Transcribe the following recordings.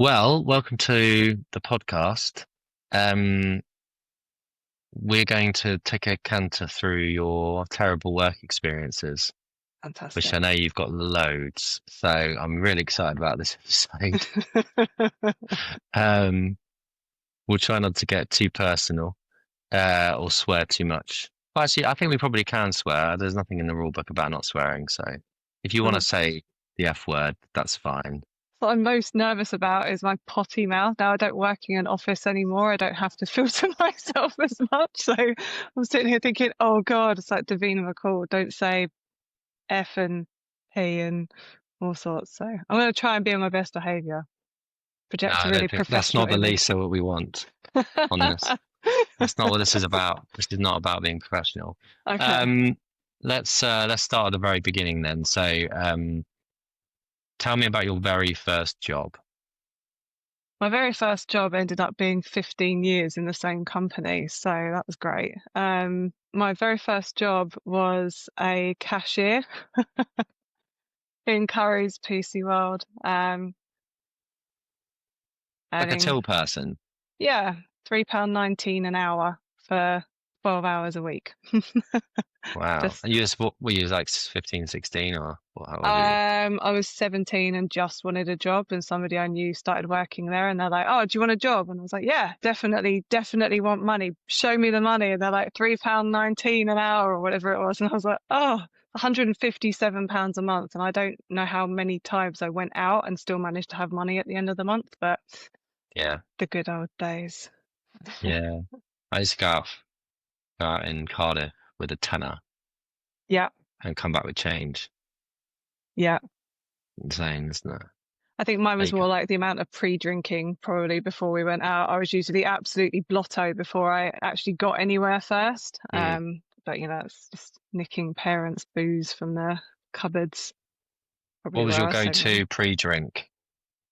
Well, welcome to the podcast. Um, we're going to take a canter through your terrible work experiences, which Fantastic. I know you've got loads. So I'm really excited about this episode. Um, we'll try not to get too personal, or swear too much. Well, actually, I think we probably can swear. There's nothing in the rule book about not swearing. So if you want to Well, say the F word, that's fine. what I'm most nervous about is my potty mouth. Now I don't work in an office anymore. I don't have to filter myself as much. So I'm sitting here thinking, oh God, it's like Davina McCall. Don't say F and P and all sorts. So I'm going to try and be on my best behaviour. No, Project a I really don't think that's professional not the image. least of what we want on this. That's not what this is about. This is not about being professional. Okay. Um, let's start at the very beginning then. So, tell me about your very first job. My very first job ended up being 15 years in the same company, so that was great. My very first job was a cashier in Curry's PC World, Like a earning, till person. yeah, £3.19 an hour for 12 hours a week. Wow. Just And you just were you like 15, 16, or how old were you? I was 17 and just wanted a job, and somebody I knew started working there, and they're like, "Oh, do you want a job?" And I was like, "Yeah, definitely, definitely want money. Show me the money." And they're like, £3.19 an hour or whatever it was, and I was like, "Oh, £157 a month." And I don't know how many times I went out and still managed to have money at the end of the month, but Yeah. the good old days. Yeah. I used to go out in Cardiff with a tenner Yeah, and come back with change. yeah. Insane, isn't it? I think mine There was you go. more like the amount of pre-drinking probably before we went out. I was usually absolutely blotto before I actually got anywhere first. Mm. But it's just nicking parents' booze from the cupboards, What probably was where your I saved money. go-to pre-drink?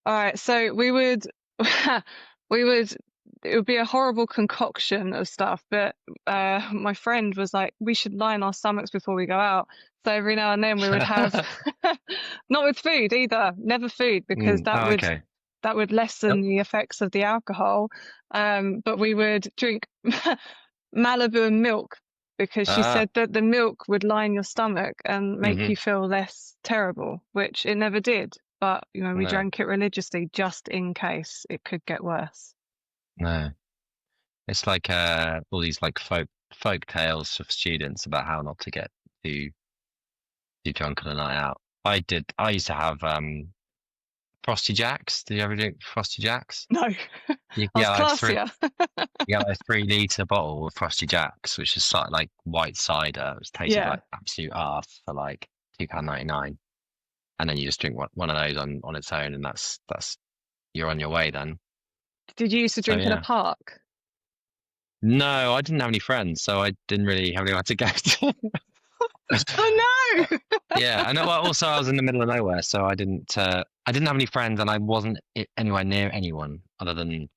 All right, so we would, we would, it would be a horrible concoction of stuff, but my friend was like, we should line our stomachs before we go out. So every now and then we would have, not with food either, never food, because Mm. Oh, okay. that would Yep. lessen the effects of the alcohol. But we would drink Malibu and milk because she Ah. said that the milk would line your stomach and make Mm-hmm. you feel less terrible, which it never did. But we No. drank it religiously just in case it could get worse. No. It's like all these like folk tales for students about how not to get too too drunk on a night out. I used to have Frosty Jacks. Did you ever drink Frosty Jacks? No, You I was get like three classier. you get like a 3 litre bottle of Frosty Jacks, which is like white cider, which tasted Yeah. like absolute arse for like £2.99. And then you just drink one of those on its own, and that's you're on your way then. Did you used to So drink in a yeah. park? No, I didn't have any friends, so I didn't really have anywhere to go to. Oh no! Yeah, I know. Well, also, I was in the middle of nowhere, so I didn't have any friends, and I wasn't anywhere near anyone other than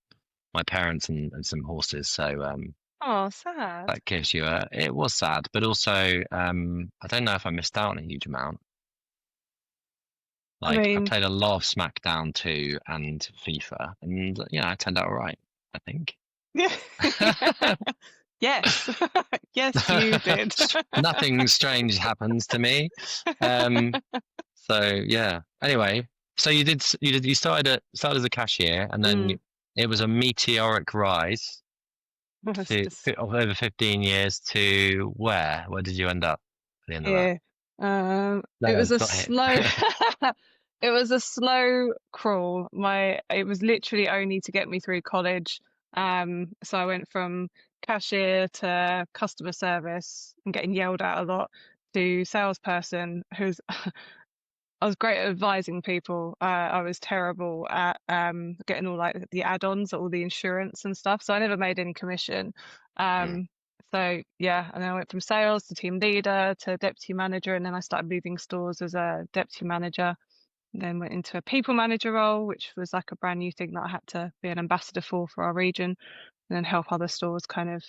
my parents and some horses. So Oh, sad. that gives you a. It was sad, but also I don't know if I missed out on a huge amount. I Like I mean, played a lot of SmackDown 2 and FIFA, and I turned out all right, I think. yeah. Yes. Yes, you did. Nothing strange happens to me. Um, So yeah. Anyway, so you started as a cashier, and then Mm. it was a meteoric rise It's just of over 15 years to where? Where did you end up at the end of that? here. It No, was a not here. slow it was a slow crawl. It was literally only to get me through college. So I went from cashier to customer service and getting yelled at a lot to salesperson who's I was great at advising people. I was terrible at getting all like the add-ons, all the insurance and stuff. So I never made any commission. Hmm. Um, so yeah, and then I went from sales to team leader to deputy manager, and then I started moving stores as a deputy manager. Then went into a people manager role, which was like a brand new thing that I had to be an ambassador for our region, and then help other stores kind of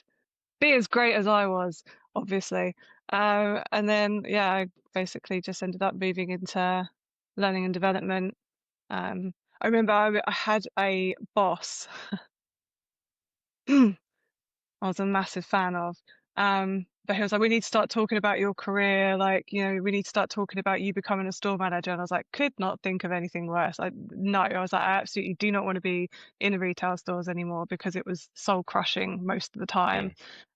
be as great as I was, obviously. And then, yeah, I basically just ended up moving into learning and development. I remember I had a boss I was a massive fan of. But he was like, "We need to start talking about your career. Like, you know, we need to start talking about you becoming a store manager." And I was like, could not think of anything worse. No, I was like, I absolutely do not want to be in the retail stores anymore because it was soul crushing most of the time.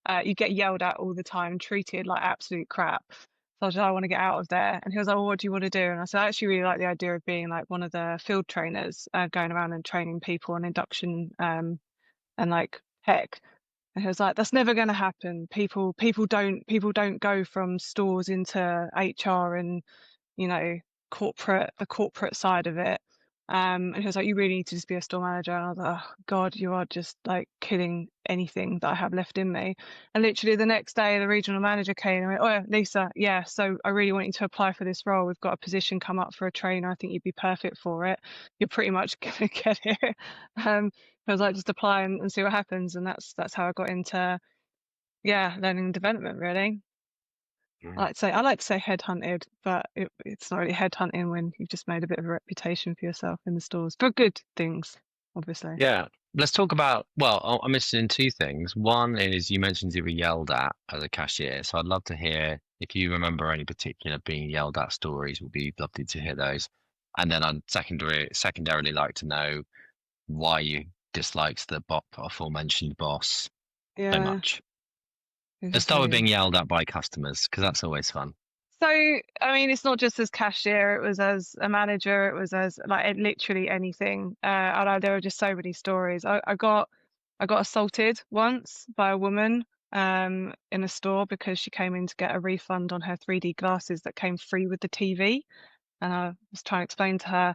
Mm, You get yelled at all the time, treated like absolute crap. So I was like, I want to get out of there. And he was like, "Well, what do you want to do?" And I said, "I actually really like the idea of being like one of the field trainers, going around and training people on induction, and like tech." And he was like, "That's never going to happen. People don't go from stores into HR and, you know, the corporate side of it." And he was like, "You really need to just be a store manager." And I was like, "Oh God, you are just like killing anything that I have left in me." And literally the next day, the regional manager came and went, "Oh, yeah, Lisa, yeah, so I really want you to apply for this role. We've got a position come up for a trainer. I think you'd be perfect for it. You're pretty much gonna get it." I was like, "Just apply and see what happens." And that's how I got into, yeah, learning and development, really. mm. I like to say headhunted, but it's not really headhunting when you've just made a bit of a reputation for yourself in the stores for good things, obviously. Yeah. Let's talk about, well, I'm interested in two things. One is you mentioned you were yelled at as a cashier. So I'd love to hear if you remember any particular being yelled at stories, would be lovely to hear those. And then I'd secondarily like to know why you disliked the aforementioned boss so Yeah, much. Let's start with exactly. being yelled at by customers, because that's always fun. So, I mean, it's not just as cashier, it was as a manager, it was as like literally anything. There were just so many stories. I got assaulted once by a woman in a store because she came in to get a refund on her 3D glasses that came free with the TV. And I was trying to explain to her,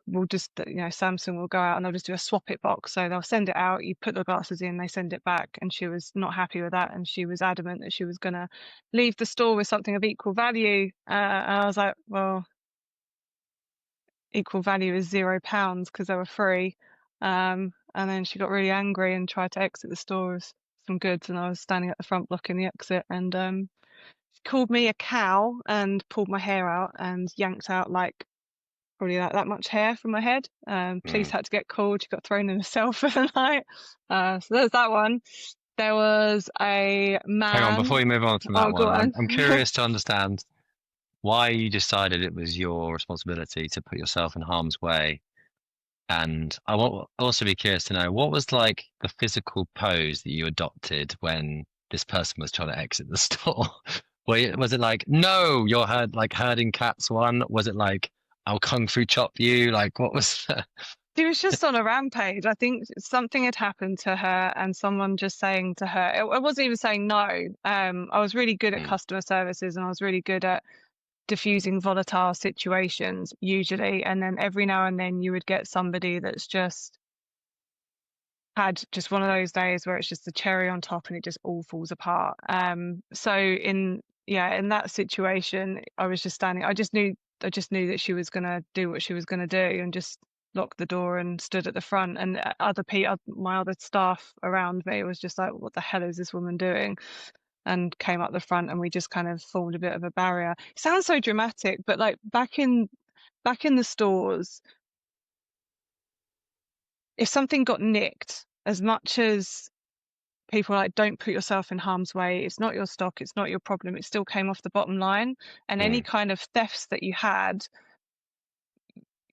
we'll just, you know, Samsung will go out and they'll just do a swap it box. So they'll send it out, you put the glasses in, they send it back. And she was not happy with that. And she was adamant that she was going to leave the store with something of equal value. And I was like, well, equal value is £0 because they were free. And then she got really angry and tried to exit the store with some goods. And I was standing at the front blocking the exit. And she called me a cow and pulled my hair out and yanked out like probably like that much hair from my head. Police Mm. had to get called. She got thrown in a cell for the night. So there's that one. There was a Hang on, man. before you move on from that Oh, go one, on. I'm curious to understand why you decided it was your responsibility to put yourself in harm's way. And I want also be curious to know what was like the physical pose that you adopted when this person was trying to exit the store? Was it like, no, you're like herding cats one? Was it like, I'll kung fu chop you? Like, what was the... She was just on a rampage. I think something had happened to her, and someone just saying to her, I wasn't even saying no. I was really good at Mm, customer services, and I was really good at diffusing volatile situations usually. And then every now and then you would get somebody that's just had just one of those days where it's just the cherry on top and it just all falls apart. So in that situation, I was just standing. I just knew that she was gonna do what she was gonna do and just locked the door and stood at the front. And my other staff around me was just like, "What the hell is this woman doing?" And came up the front, and we just kind of formed a bit of a barrier. It sounds so dramatic, but like back in the stores, if something got nicked, as much as people are like, don't put yourself in harm's way. It's not your stock. It's not your problem. It still came off the bottom line. And any mm, kind of thefts that you had,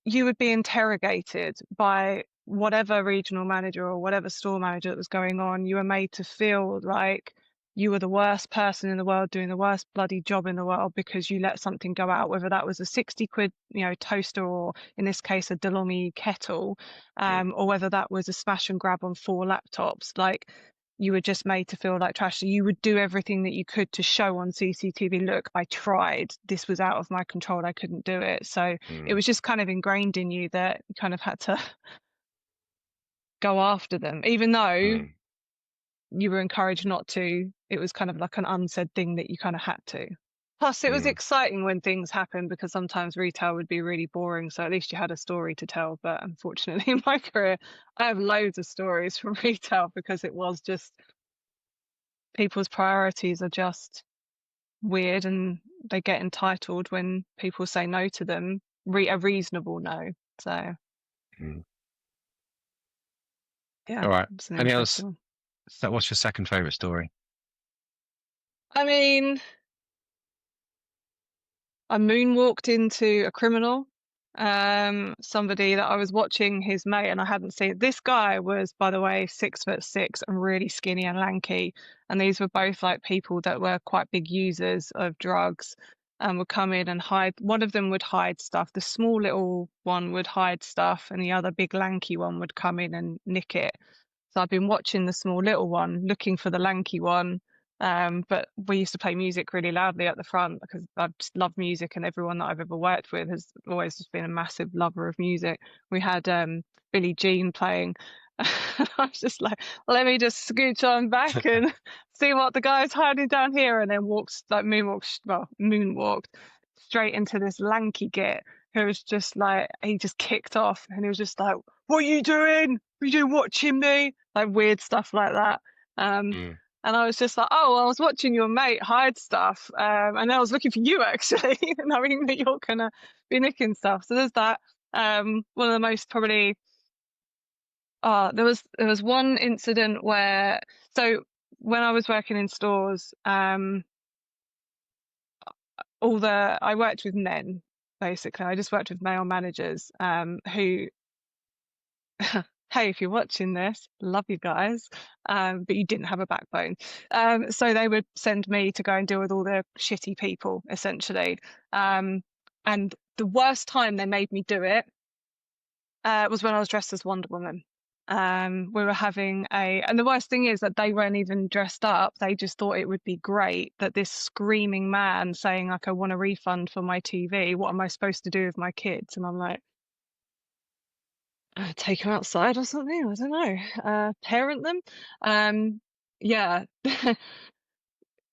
you would be interrogated by whatever regional manager or whatever store manager that was going on. You were made to feel like you were the worst person in the world doing the worst bloody job in the world because you let something go out, whether that was a 60 quid, you know, toaster or in this case, a DeLonghi kettle, mm, or whether that was a smash and grab on 4 laptops. Like, you were just made to feel like trash. So you would do everything that you could to show on CCTV, look, I tried. This was out of my control. I couldn't do it. So it mm, was just kind of ingrained in you that you kind of had to go after them, even though mm, you were encouraged not to. It was kind of like an unsaid thing that you kind of had to. Plus, it was mm. exciting when things happened because sometimes retail would be really boring. So at least you had a story to tell. But unfortunately, in my career, I have loads of stories from retail because it was just people's priorities are just weird and they get entitled when people say no to them, a reasonable no. So Mm. Yeah, All right. it's an Any else? interesting one. So what's your second favorite story? I mean, I moonwalked into a criminal, somebody that I was watching his mate and I hadn't seen. This guy was, by the way, 6'6" and really skinny and lanky. And these were both like people that were quite big users of drugs and would come in and hide. One of them would hide stuff. The small little one would hide stuff, and the other big lanky one would come in and nick it. So I've been watching the small little one, looking for the lanky one. But we used to play music really loudly at the front because I just love music, and everyone that I've ever worked with has always just been a massive lover of music. We had Billie Jean playing. I was just like, let me just scooch on back and see what the guy's hiding down here, and then walked like moonwalked straight into this lanky git who was just like, he just kicked off and he was just like, "What are you doing? Are you doing watching me?" Like weird stuff like that. Um, Mm. and I was just like, "Oh, well, I was watching your mate hide stuff, and I was looking for you actually, knowing that you're gonna be nicking stuff." So there's that. One of the most probably, there was one incident where, so when I was working in stores, I worked with men basically. I just worked with male managers, who hey, if you're watching this, love you guys, but you didn't have a backbone. So they would send me to go and deal with all the shitty people, essentially. And the worst time they made me do it was when I was dressed as Wonder Woman. We were having and the worst thing is that they weren't even dressed up. They just thought it would be great that this screaming man saying like, "I want a refund for my TV. What am I supposed to do with my kids?" And I'm like, take them outside or something. I don't know. Parent them. Yeah.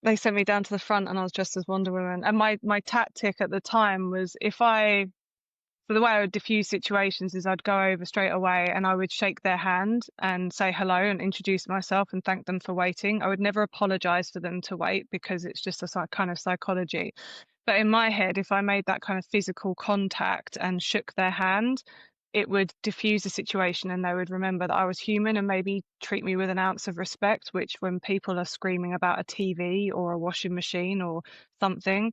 They sent me down to the front and I was dressed as Wonder Woman. And my tactic at the time was, so the way I would diffuse situations is I'd go over straight away and I would shake their hand and say hello and introduce myself and thank them for waiting. I would never apologize for them to wait because it's just a kind of psychology. But in my head, if I made that kind of physical contact and shook their hand, it would diffuse the situation and they would remember that I was human and maybe treat me with an ounce of respect, which when people are screaming about a TV or a washing machine or something,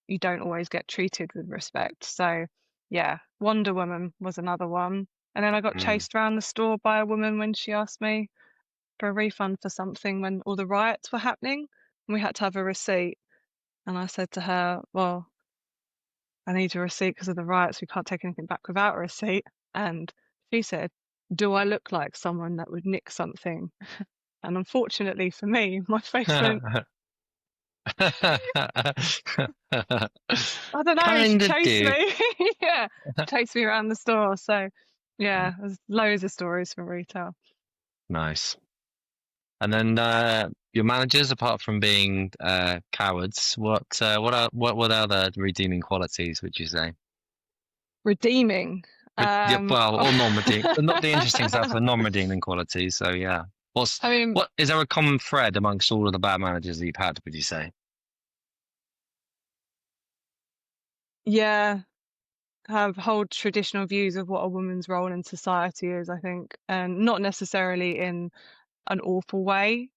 you don't always get treated with respect. So yeah, Wonder Woman was another one. And then I got Mm. chased around the store by a woman when she asked me for a refund for something when all the riots were happening and we had to have a receipt. And I said to her, "Well, I need a receipt because of the riots. We can't take anything back without a receipt." And she said, "Do I look like someone that would nick something?" And unfortunately for me, my face went, I don't know, she Kinda chased do. me. Yeah, chased me around the store. So yeah, there's loads of stories from retail. Nice. And then your managers, apart from being cowards, what were the other redeeming qualities, would you say? Redeeming. Yeah, well, or non-redeeming, not the interesting stuff, I the non-redeeming qualities. So yeah, mean, what is there a common thread amongst all of the bad managers that you've had? Would you say? yeah, have hold traditional views of what a woman's role in society is, I think, and not necessarily in an awful way.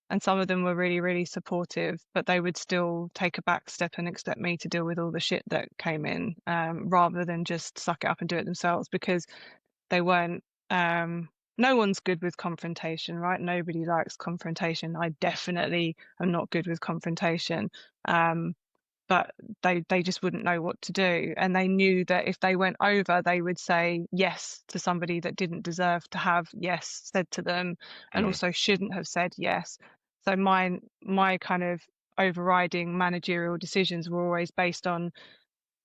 And some of them were really, really supportive, but they would still take a back step and expect me to deal with all the shit that came in, rather than just suck it up and do it themselves because they weren't. No one's good with confrontation, right? Nobody likes confrontation. I definitely am not good with confrontation. Um, but they just wouldn't know what to do, and they knew that if they went over they would say yes to somebody that didn't deserve to have yes said to them and Mm, also shouldn't have said yes. So my kind of overriding managerial decisions were always based on,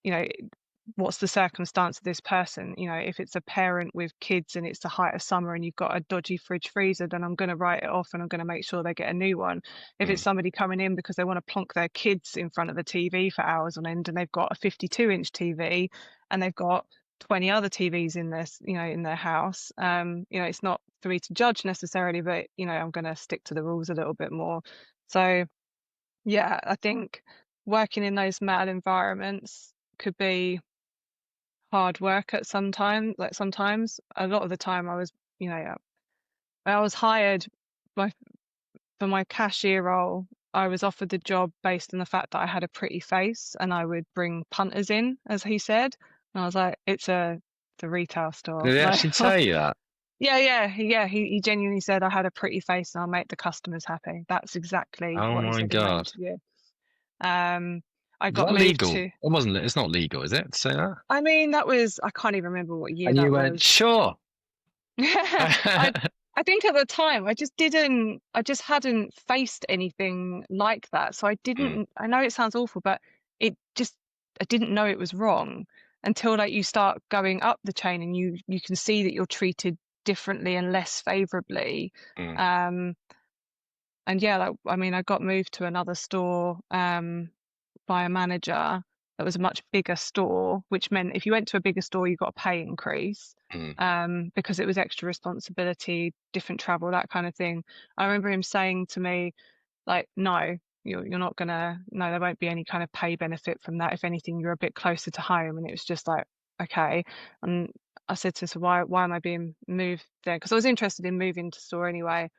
you know, what's the circumstance of this person. You know, if it's a parent with kids and it's the height of summer and you've got a dodgy fridge freezer, then I'm going to write it off and I'm going to make sure they get a new one. If it's mm, somebody coming in because they want to plonk their kids in front of the TV for hours on end and they've got a 52-inch TV and they've got 20 other TVs in this, in their house, it's not for me to judge necessarily, but I'm going to stick to the rules a little bit more. So yeah, I think working in those male environments could be hard work at some time. Like sometimes, a lot of the time, I was, I was hired by for my cashier role. I was offered the job based on the fact that I had a pretty face and I would bring punters in, as he said. And I was like, it's a retail store. Did they Like, actually tell you that? yeah. He genuinely said I had a pretty face and I'll make the customers happy. That's exactly Oh what he my said in my God. interview. Um, I Is got that moved legal? to. It wasn't, it's not legal, is it, to say that? I mean, that was, I can't even remember what year And you that went, was. sure. I I think at the time I just hadn't faced anything like that. So I Mm, didn't I know it sounds awful, but it just I didn't know it was wrong until like you start going up the chain and you can see that you're treated differently and less favorably. mm, Um and yeah, like I mean I got moved to another store by a manager that was a much bigger store, which meant if you went to a bigger store, you got a pay increase mm, because it was extra responsibility, different travel, that kind of thing. I remember him saying to me, like, no, you're not gonna, no, there won't be any kind of pay benefit from that. If anything, you're a bit closer to home. And it was just like, okay. And I said to him, so why am I being moved there? Because I was interested in moving to store anyway.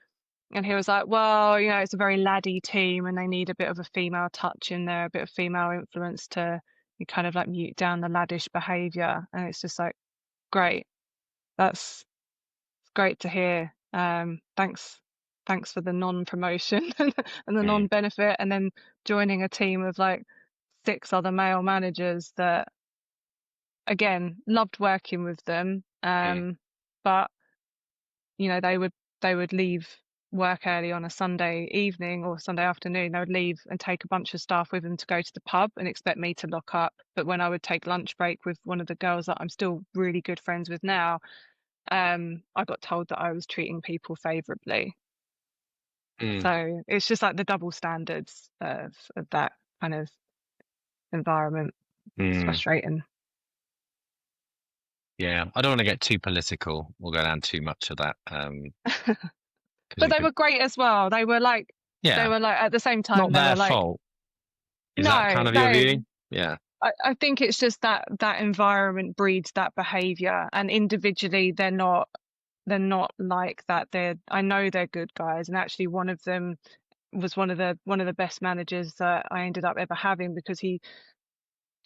And he was like, well, it's a very laddie team and they need a bit of a female touch in there, a bit of female influence to you kind of like mute down the laddish behavior. And it's just like, great. That's great to hear. Thanks for the non-promotion and the mm, non-benefit. And then joining a team of like 6 other male managers that, again, loved working with them. mm, But they would leave work early on a Sunday evening or Sunday afternoon. They would leave and take a bunch of staff with them to go to the pub and expect me to lock up. But when I would take lunch break with one of the girls that I'm still really good friends with now, I got told that I was treating people favorably. mm, So it's just like the double standards of that kind of environment. It's mm. frustrating. Yeah, I don't want to get too political or go down too much of that, because But it they could, were great as well. They yeah, were like at the same time not they were their like, fault. Is that kind no, of your no. view? Yeah. I think it's just that environment breeds that behavior, and individually they're not like that. I know they're good guys, and actually one of them was one of the best managers that I ended up ever having because he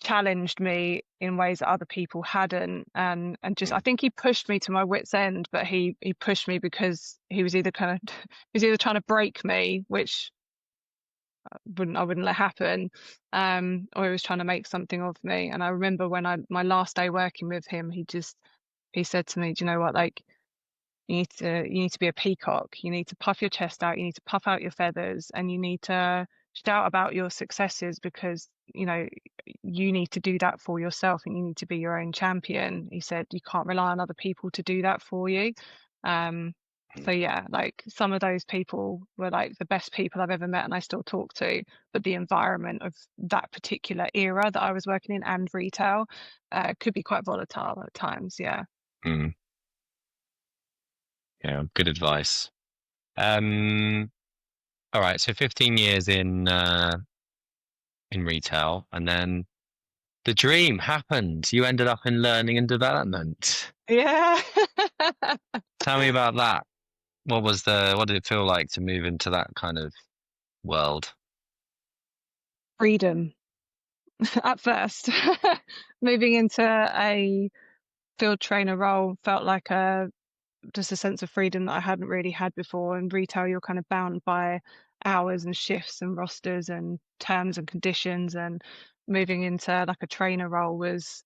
challenged me in ways that other people hadn't, and just I Mm, think he pushed me to my wit's end, but he pushed me because he was either kind of he was either trying to break me, which I wouldn't let happen. Or he was trying to make something of me. And I remember when my last day working with him, he said to me, "Do you know what? Like you need to be a peacock. You need to puff your chest out. You need to puff out your feathers, and you need to shout about your successes because you need to do that for yourself, and you need to be your own champion." He said you can't rely on other people to do that for you. Um, mm, so yeah, like some of those people were like the best people I've ever met, and I still talk to. But the environment of that particular era that I was working in and retail could be quite volatile at times. Yeah. mm. Yeah, good advice. Um, all right, so 15 years in retail, and then the dream happened. You ended up in learning and development. Yeah. Tell me about that. What did it feel like to move into that kind of world? Freedom at first. Moving into a field trainer role felt like just a sense of freedom that I hadn't really had before. In retail, you're kind of bound by hours and shifts and rosters and terms and conditions. And moving into like a trainer role was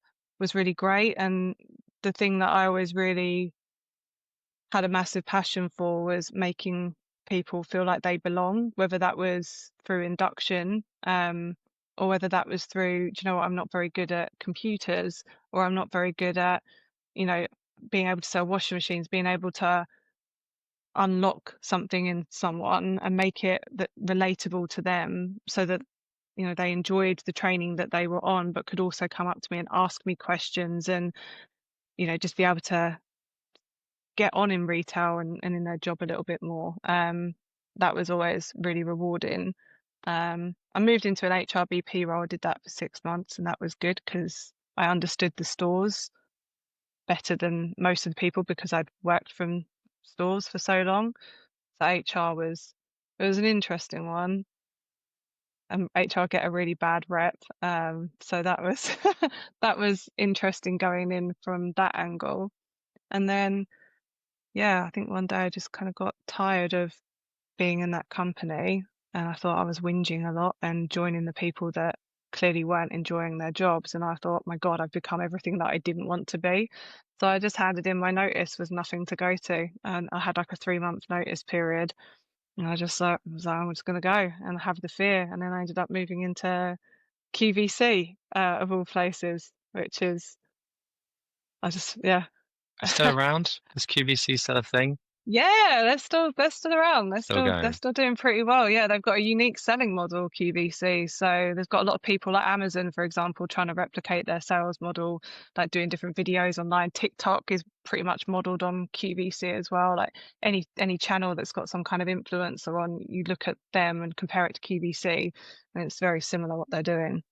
really great. And the thing that I always really had a massive passion for was making people feel like they belong, whether that was through induction, or whether that was through, do you know what, I'm not very good at computers, or I'm not very good at, you know, being able to sell washing machines, being able to unlock something in someone and make it relatable to them so that they enjoyed the training that they were on but could also come up to me and ask me questions and just be able to get on in retail and in their job a little bit more. That was always really rewarding. I moved into an HRBP role. I did that for 6 months, and that was good because I understood the stores. better than most of the people because I'd worked from stores for so long. So HR was it was an interesting one. HR get a really bad rep. So that was that was interesting going in from that angle. And then yeah, I think one day I just kind of got tired of being in that company, and I thought I was whinging a lot and joining the people that clearly weren't enjoying their jobs. And I thought, my God, I've become everything that I didn't want to be. So I just handed in my notice with nothing to go to, and I had like a 3-month notice period. And I just was like, I'm just going to go and have the fear. And then I ended up moving into QVC, of all places, which is, I just, yeah. Still around? Is QVC still a thing? Yeah, they're still around. They're Still still they're going? still doing pretty well. Yeah, they've got a unique selling model, QVC. So they've got a lot of people like Amazon, for example, trying to replicate their sales model, like doing different videos online. TikTok is pretty much modeled on QVC as well. Like any channel that's got some kind of influencer on, you look at them and compare it to QVC, and it's very similar what they're doing.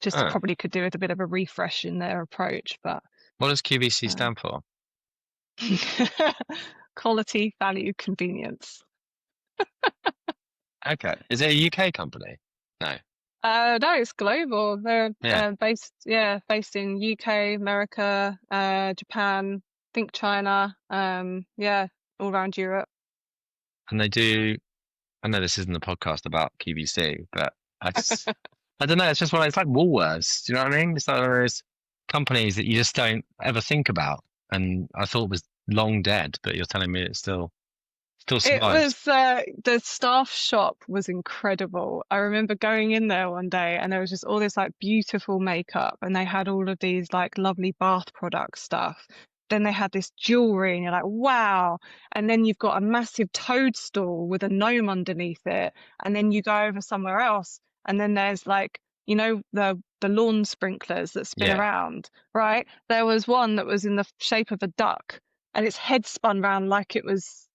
Just Oh. probably could do with a bit of a refresh in their approach, but What does QVC uh, stand for? quality, value, convenience. Okay. Is it a UK company? No. No, it's global. They're Yeah. based in UK, America, Japan, think China, yeah, all around Europe. And they do, I know this isn't a podcast about QVC, but I don't know, it's just one, it's like Woolworths. Do you know what I mean? It's like those companies that you just don't ever think about. And I thought it was long dead, but you're telling me it still It survives. was the staff shop was incredible. I remember going in there one day and there was just all this like beautiful makeup and they had all of these like lovely bath product stuff. Then they had this jewelry and you're like, wow. And then you've got a massive toadstool with a gnome underneath it. And then you go over somewhere else and then there's like, the lawn sprinklers that spin Yeah. around, right? There was one that was in the shape of a duck and its head spun round like it was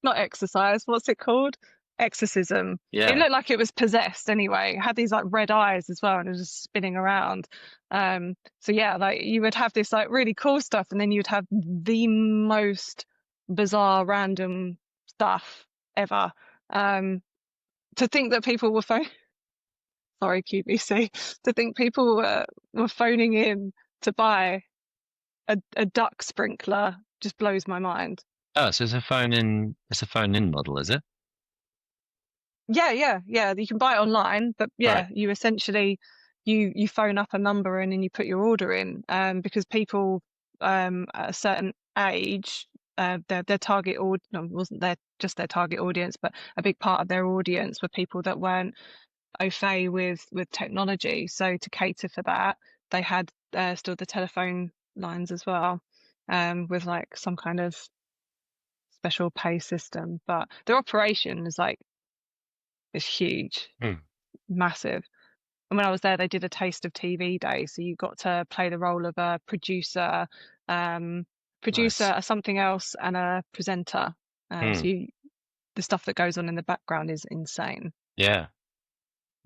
not exercise, what's it called? Exorcism. It Yeah. looked like it was possessed anyway. It had these like red eyes as well, and it was just spinning around. So yeah, like you would have this like really cool stuff, and then you'd have the most bizarre, random stuff ever. To think that people were sorry, QVC, to think people were phoning in to buy a duck sprinkler just blows my mind. Oh, so it's a phone in model, is it? Yeah. You can buy it online, but Right. yeah, you essentially you phone up a number and then you put your order in. Because people at a certain age, their target audience wasn't their just their target audience, but a big part of their audience were people that weren't au fait with technology. So to cater for that, they had still the telephone lines as well, with like some kind of special pay system. But their operation is huge, Hmm. massive. And when I was there, they did a taste of TV day, so you got to play the role of a producer, Nice. something else, and a presenter. Hmm. The stuff that goes on in the background is insane. Yeah.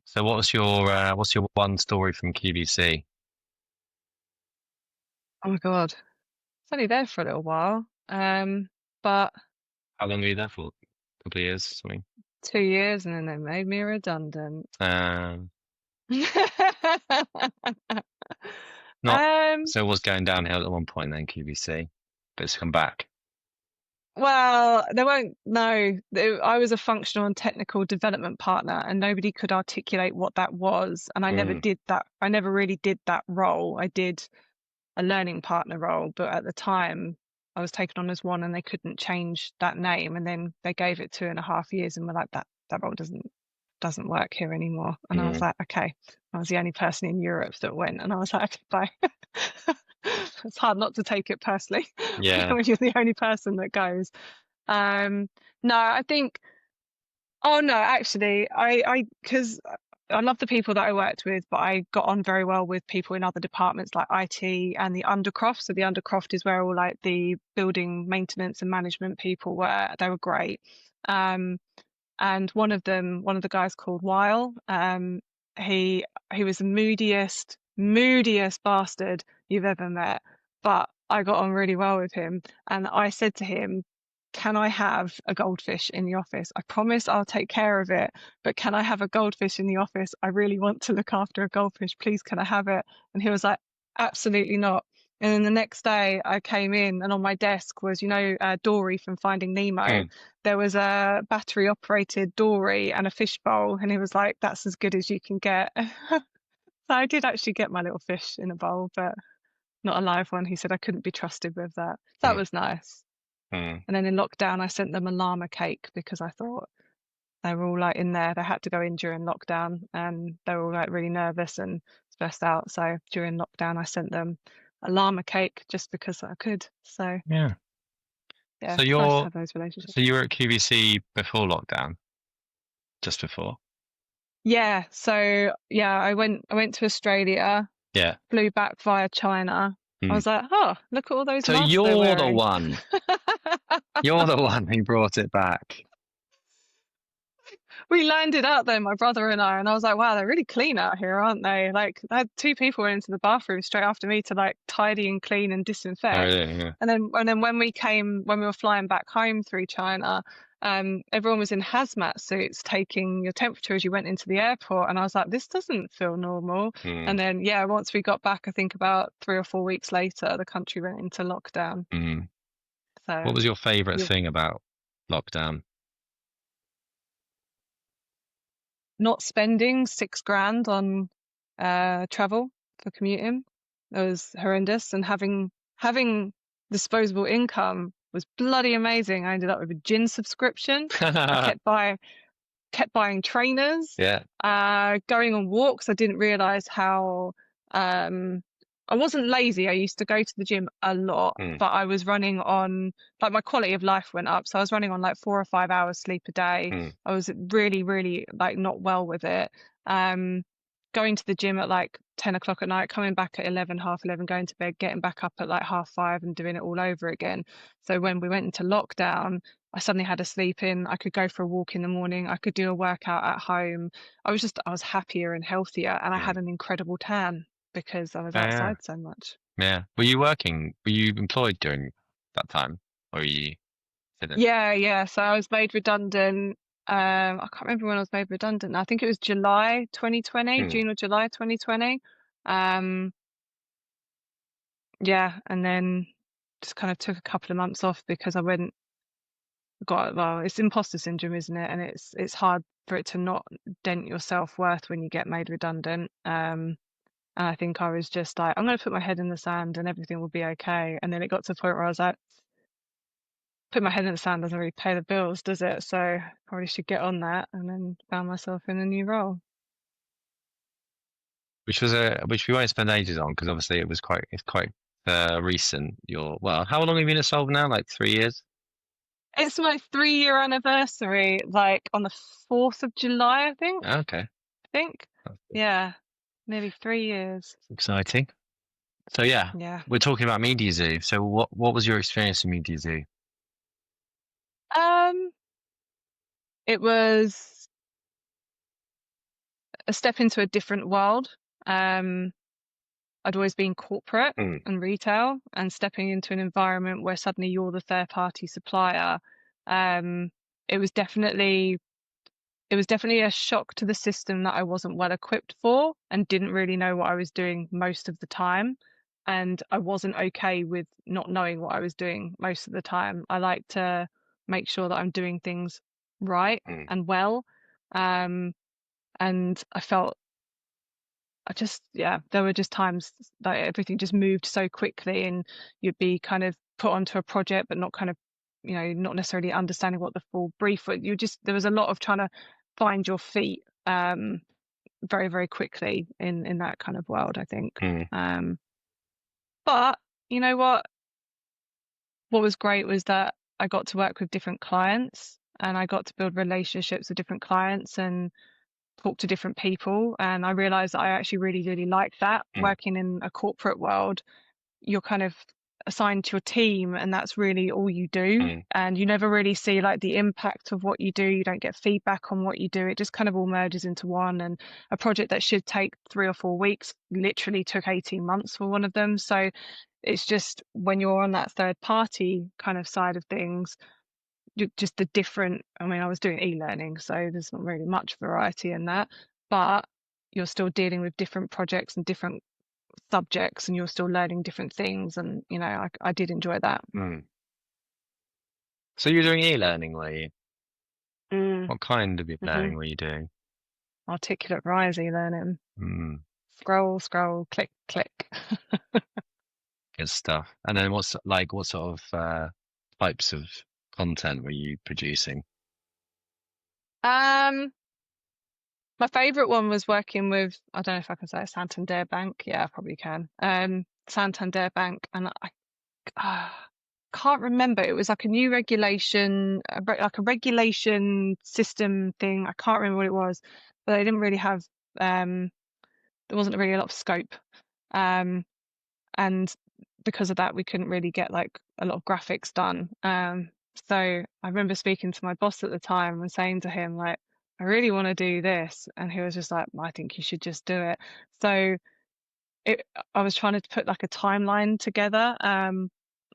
So what's your one story from QVC? Oh my God, it's only there for a little while, but How long were you there for? A couple of years, something. 2 years, and then they made me redundant. Um, not Um, so it was going downhill at one point then QVC, but it's come back. Well, they won't know. I was a functional and technical development partner, and nobody could articulate what that was. And I never Mm, did that. I never really did that role. I did a learning partner role, but at the time, I was taken on as one, and they couldn't change that name. And then they gave it 2.5 years, and were like, that role doesn't work here anymore. And I was mm, like, okay. I was the only person in Europe that went, and I was like, bye. It's hard not to take it personally yeah. when you're the only person that goes. Um, no, I think. Oh no, actually, because I love the people that I worked with, but I got on very well with people in other departments like IT and the undercroft. So the undercroft is where all like the building maintenance and management people were. They were great. Um, and one of the guys called Weil, he was the moodiest, moodiest bastard you've ever met, but I got on really well with him. And I said to him, can I have a goldfish in the office? I promise I'll take care of it, but can I have a goldfish in the office? I really want to look after a goldfish. Please, can I have it? And he was like, absolutely not. And then the next day I came in and on my desk was, Dory from Finding Nemo. Mm. There was a battery operated dory and a fish bowl. And he was like, that's as good as you can get. So I did actually get my little fish in a bowl, but not a live one. He said I couldn't be trusted with that. That Mm. was nice. Mm. And then in lockdown, I sent them a llama cake because I thought they were all like in there. They had to go in during lockdown and they were all like really nervous and stressed out. So during lockdown, I sent them a llama cake just because I could. So Yeah. yeah, So it's nice to you're have those relationships. so you were at QVC before lockdown, just before. Yeah. So yeah, I went to Australia, Yeah. flew back via China. I Mm. was like, oh, look at all those So masks they're you're the wearing. one. You're the one who brought it back. We landed out there, my brother and I was like, wow, they're really clean out here, aren't they? Like, I had two people went into the bathroom straight after me to like tidy and clean and Oh, disinfect. yeah, And then when we were flying back home through China, everyone was in hazmat suits taking your temperature as you went into the airport. And I was like, this doesn't feel normal. yeah. And then, yeah, once we got back, I think about 3 or 4 weeks later, the country went into lockdown. Mm. What So was your favorite you're thing about lockdown? not spending 6 grand on travel for commuting. It was horrendous, and having disposable income was bloody amazing. I ended up with a gin subscription. I kept buying trainers, Yeah. going on walks. I didn't realize how um, I wasn't lazy. I used to go to the gym a lot, Mm. but I was running on like my quality of life went up. So I was running on like 4 or 5 hours sleep a day. Mm. I was really, really like not well with it. Um, Going to the gym at like 10 o'clock at night, coming back at 11, half 11, going to bed, getting back up at like half 5 and doing it all over again. So when we went into lockdown, I suddenly had a sleep in. I could go for a walk in the morning. I could do a workout at home. I was happier and healthier, and I Mm. had an incredible tan because I was Yeah. outside so much. Yeah. Were you working? Were you employed during that time, or you didn't? Yeah, yeah. So I was made redundant. I can't remember when I was made redundant. I think it was July 2020, Mm. June or July 2020. Um, yeah, and then just kind of took a couple of months off because well, it's imposter syndrome, isn't it? And it's hard for it to not dent your self-worth when you get made redundant. And I think I was just like, I'm going to put my head in the sand and everything will be okay. And then it got to the point where I was like, put my head in the sand doesn't really pay the bills, does it? So probably should get on that. And then found myself in a new role. Which we won't spend ages on because obviously it's quite recent. How long have you been at Solve now? Like 3 years? It's my 3 year anniversary, like on the 4th of July, I think. Okay. I think. Yeah, nearly 3 years. Exciting. So yeah, Yeah. we're talking about Media Zoo. So what was your experience in Media Zoo? Um, it was a step into a different world. I'd always been corporate Mm. and retail, and stepping into an environment where suddenly you're the third party supplier. Um, it was definitely it was definitely a shock to the system that I wasn't well equipped for and didn't really know what I was doing most of the time. And I wasn't okay with not knowing what I was doing most of the time. I like to make sure that I'm doing things right Mm. and well. Um, and yeah, there were just times that everything just moved so quickly and you'd be kind of put onto a project, but not kind of, not necessarily understanding what the full brief was. There was a lot of trying to find your feet, very, very quickly in that kind of world, I think. Mm. But you know what? What was great was that I got to work with different clients and I got to build relationships with different clients and talk to different people. And I realized that I actually really, really like that. Mm. Working in a corporate world, you're kind of assigned to your team, and that's really all you do. Mm, And you never really see like the impact of what you do. You don't get feedback on what you do. It just kind of all merges into one. And a project that should take 3 or 4 weeks literally took 18 months for one of them. So it's just when you're on that third party kind of side of things, just the different, I mean, I was doing e-learning, so there's not really much variety in that, but you're still dealing with different projects and different subjects, and you're still learning different things. And, I did enjoy that. mm. So you're doing e-learning, were you? Mm. What kind of hmm e-learning were you doing? Articulate rise e-learning. Mm, Scroll, scroll, click, click. good stuff. And then what sort of types of content were you producing? Um, my favorite one was working with, I don't know if I can say it, Santander Bank. Yeah, I probably can. Santander Bank, and uh, can't remember. It was like a new regulation, like a regulation system thing. I can't remember what it was, but they didn't really have. There wasn't really a lot of scope, um, and because of that, we couldn't really get like a lot of graphics done. So I remember speaking to my boss at the time and saying to him like, "I really want to do this," and he was just like, "I think you should just do it." So it I was trying to put like a timeline together.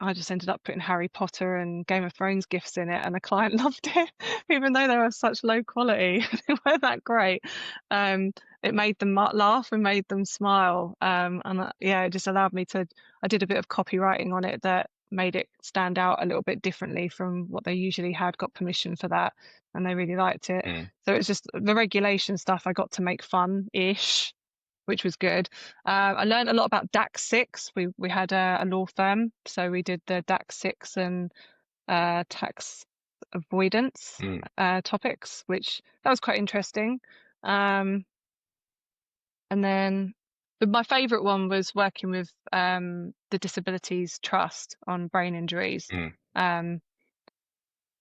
I just ended up putting Harry Potter and Game of Thrones gifs in it, and the client loved it, even though they were such low quality. They weren't that great. It made them laugh and made them smile. And yeah, it just allowed me to. I did a bit of copywriting on it that made it stand out a little bit differently from what they usually had. Got permission for that, and they really liked it. Mm, So it's just the regulation stuff I got to make fun-ish, which was good. I learned a lot about DAX 6. We had a law firm, so we did the DAX 6 and tax avoidance mm, topics, which that was quite interesting. Um, and then my favorite one was working with the Disabilities Trust on brain injuries. mm, Um,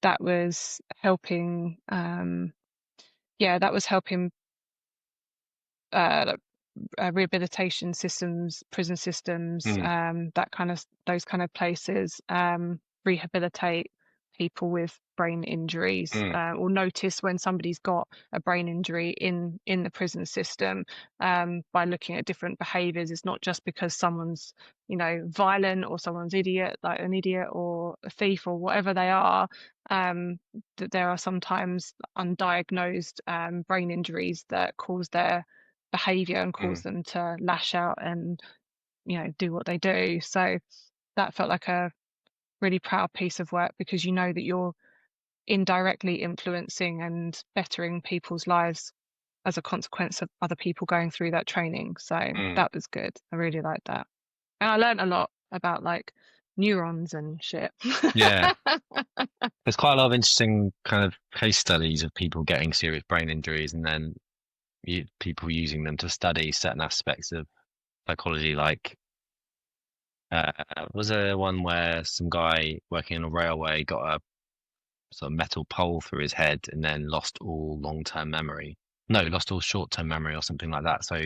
that was helping. Yeah, that was helping like rehabilitation systems, prison systems, mm, that kind of those kind of places, rehabilitate people with brain injuries, mm, or notice when somebody's got a brain injury in the prison system, by looking at different behaviors. It's not just because someone's, violent, or someone's idiot, like an idiot or a thief or whatever they are. That there are sometimes undiagnosed brain injuries that cause their behavior and cause mm, them to lash out and do what they do. So that felt like a really proud piece of work, because you know that you're indirectly influencing and bettering people's lives as a consequence of other people going through that training. So mm. that was good. I really liked that, and I learned a lot about like neurons and shit. Yeah. There's quite a lot of interesting kind of case studies of people getting serious brain injuries and then people using them to study certain aspects of psychology. Like, uh, was there one where some guy working on a railway got a sort of metal pole through his head and then lost all long-term memory? No, lost all short-term memory or something like that. So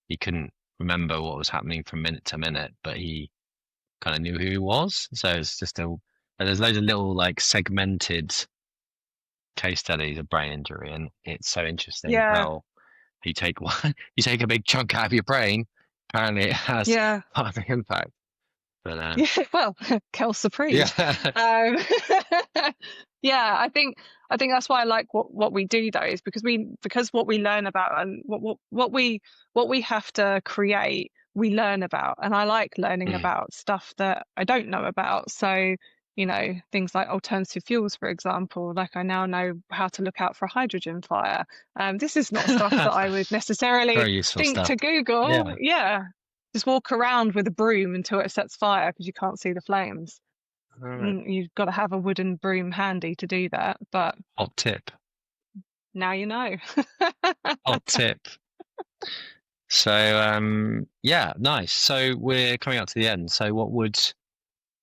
he couldn't remember what was happening from minute to minute, but he kind of knew who he was. So it's just and there's loads of little like segmented case studies of brain injury, and it's so interesting Yeah, how you take one, you take a big chunk out of your brain. Apparently, it has yeah. quite a big impact. But Yeah, well, Kel yeah, Surprise. Um, yeah, I think that's why I like what we do though, is because what we learn about, and what we have to create, we learn about, and I like learning mm. about stuff that I don't know about. So, things like alternative fuels, for example. Like I now know how to look out for a hydrogen fire. This is not stuff that I would necessarily Very useful think stuff. to Google. Yeah, Yeah, just walk around with a broom until it sets fire because you can't see the flames. all right. You've got to have a wooden broom handy to do that, but Hot tip. now you know. Hot tip. So, yeah, nice. So we're coming up to the end. So, what would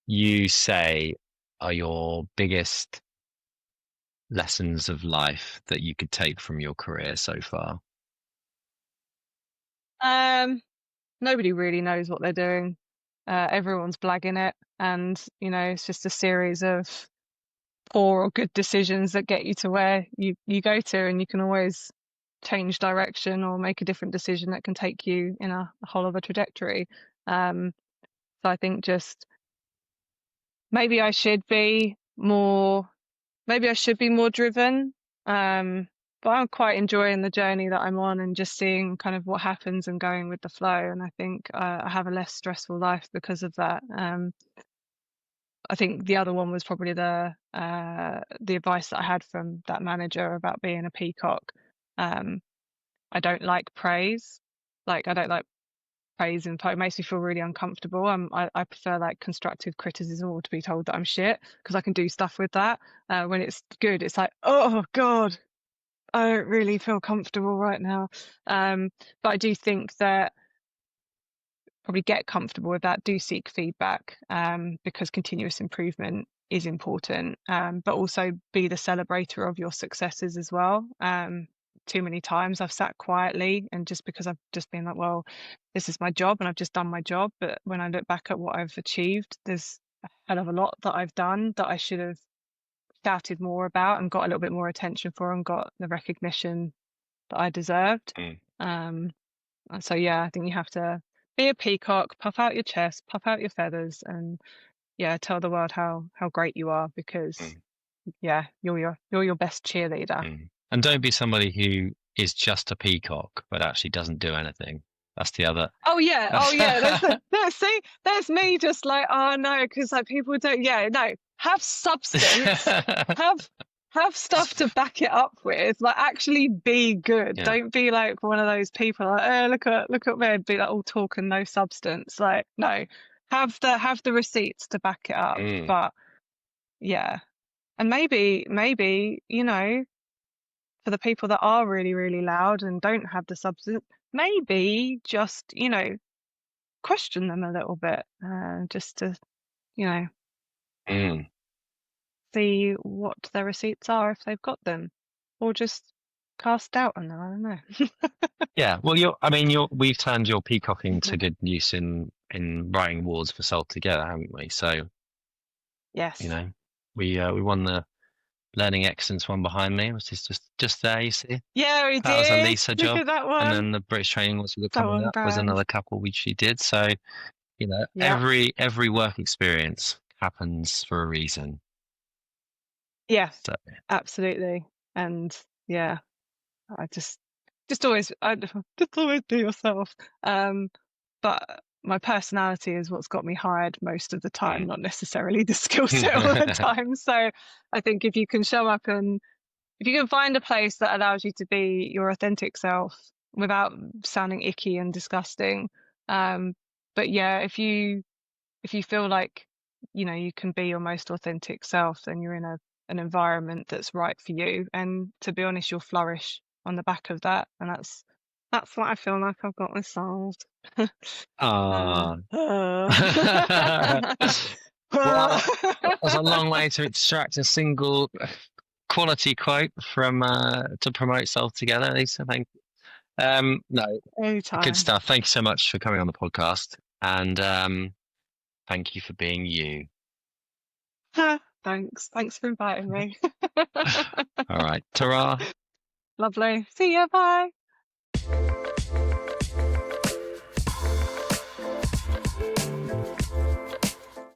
you say are your biggest lessons of life that you could take from your career so far? Um, Nobody really knows what they're doing. everyone's blagging it, and it's just a series of poor or good decisions that get you to where you go to, and you can always change direction or make a different decision that can take you in a whole other trajectory. So I think just maybe I should be more maybe I should be more driven. But I'm quite enjoying the journey that I'm on and just seeing kind of what happens and going with the flow. And I think I have a less stressful life because of that. I think the other one was probably the advice that I had from that manager about being a peacock. Um, I don't like praise. Like I don't like praise and it makes me feel really uncomfortable. I prefer like constructive criticism or to be told that I'm shit because I can do stuff with that. When it's good, it's like, oh God, I don't really feel comfortable right now. But I do think that probably get comfortable with that. Do seek feedback because continuous improvement is important, but also be the celebrator of your successes as well. Too many times I've sat quietly and just because I've just been like, well, this is my job and I've just done my job. But when I look back at what I've achieved, there's a hell of a lot that I've done that I should have shouted more about and got a little bit more attention for and got the recognition that I deserved. Mm. So yeah, I think you have to be a peacock, puff out your chest, puff out your feathers, and yeah, tell the world how great you are because Mm. yeah, you're your best cheerleader. Mm. And don't be somebody who is just a peacock but actually doesn't do anything. That's the other. Oh yeah. See, there's me just like, oh no, because like people don't. Yeah, no, have substance, have have stuff to back it up with. Like actually be good. Yeah. Don't be like one of those people like, oh look at me, and be like all talk and no substance. Like no, have the receipts to back it up. Mm. But yeah, and maybe for the people that are really really loud and don't have the substance, maybe just question them a little bit, just to, you know, Mm. see what their receipts are if they've got them, or just cast doubt on them. I don't know. Yeah. Well, we've turned your peacocking to good use in writing awards for Sold Together, haven't we? So, you Yes. know, we won the Learning Excellence one behind me, which is just there, you see. Yeah, we That was a did. Lisa Look job. at that And one. then the British Training Awards were So coming on up was brand. another couple which she did. So, Yeah. every work experience happens for a reason. Yeah. So, Absolutely. And yeah, I just always just always be yourself. But my personality is what's got me hired most of the time, mm. not necessarily the skill set all the time. So I think if you can show up and if you can find a place that allows you to be your authentic self without sounding icky and disgusting, but yeah, if you feel like you can be your most authentic self, then you're in an environment that's right for you, and to be honest, you'll flourish on the back of that, and that's what I feel like I've got solved. Ah. Uh. Well, that was a long way to extract a single quality quote from to promote Sold Together, Lisa. Thank you. No, good Anytime. stuff. Thank you so much for coming on the podcast, and thank you for being you. Thanks for inviting me. All right, ta-ra. Lovely. See ya. Bye.